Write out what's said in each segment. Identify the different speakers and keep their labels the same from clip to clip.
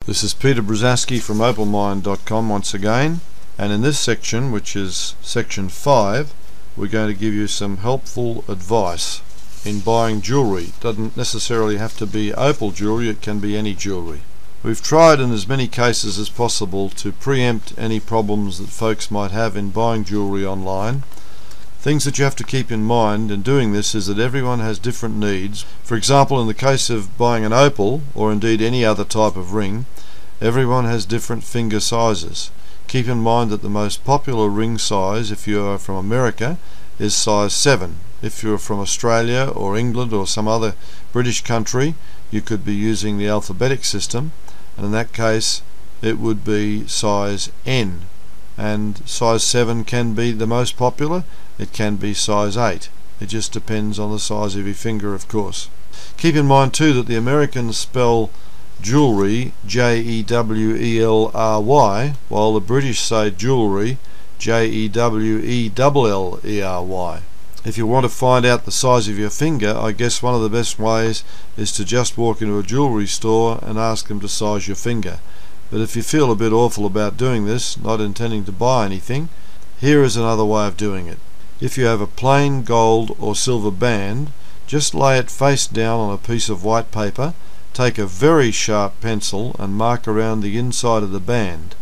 Speaker 1: This is Peter Brzezinski from opalmind.com once again, and in this section, which is section 5, we're going to give you some helpful advice in buying jewellery. It doesn't necessarily have to be opal jewellery, it can be any jewellery. We've tried in as many cases as possible to preempt any problems that folks might have in buying jewellery online. Things that you have to keep in mind in doing this is that everyone has different needs. For example, in the case of buying an opal, or indeed any other type of ring, everyone has different finger sizes. Keep in mind that the most popular ring size, if you are from America, is size 7. If you're from Australia or England or some other British country, you could be using the alphabetic system, and in that case it would be size N. And size 7 can be the most popular. It can be size 8. It just depends on the size of your finger, of course. Keep in mind too that the Americans spell jewellery J-E-W-E-L-R-Y, while the British say jewellery J-E-W-E-L-L-E-R-Y. If you want to find out the size of your finger, I guess one of the best ways is to just walk into a jewellery store and ask them to size your finger. But if you feel a bit awful about doing this, not intending to buy anything, here is another way of doing it. If you have a plain gold or silver band, just lay it face down on a piece of white paper, take a very sharp pencil and mark around the inside of the band.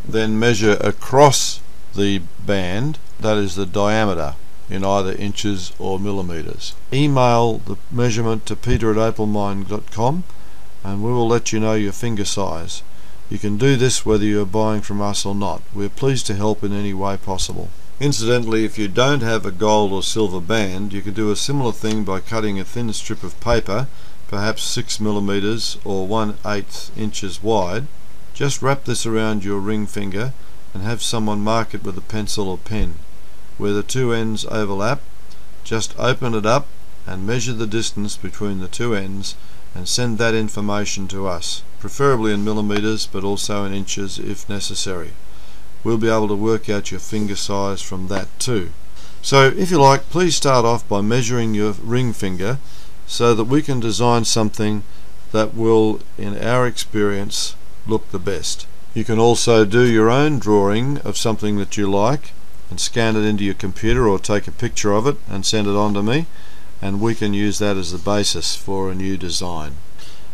Speaker 1: Then measure across the band, that is the diameter, in either inches or millimeters. Email the measurement to peter@opalmind.com and we will let you know your finger size. You can do this whether you are buying from us or not. We're pleased to help in any way possible. Incidentally, if you don't have a gold or silver band, you can do a similar thing by cutting a thin strip of paper, perhaps 6 millimeters or 1/8 inches wide. Just wrap this around your ring finger and have someone mark it with a pencil or pen. Where the two ends overlap, just open it up and measure the distance between the two ends and send that information to us, preferably in millimeters but also in inches if necessary. We'll be able to work out your finger size from that too. So if you like, please start off by measuring your ring finger so that we can design something that will, in our experience, look the best. You can also do your own drawing of something that you like and scan it into your computer or take a picture of it and send it on to me, and we can use that as the basis for a new design.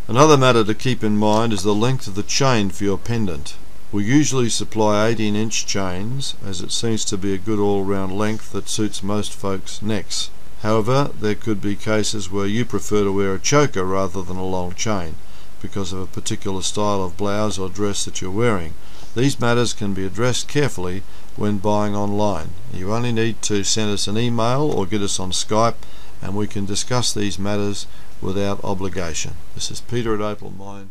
Speaker 1: Another matter to keep in mind is the length of the chain for your pendant. We usually supply 18-inch chains, as it seems to be a good all-round length that suits most folks' necks. However, there could be cases where you prefer to wear a choker rather than a long chain because of a particular style of blouse or dress that you're wearing. These matters can be addressed carefully when buying online. You only need to send us an email or get us on Skype and we can discuss these matters without obligation. This is Peter at Opal Mind.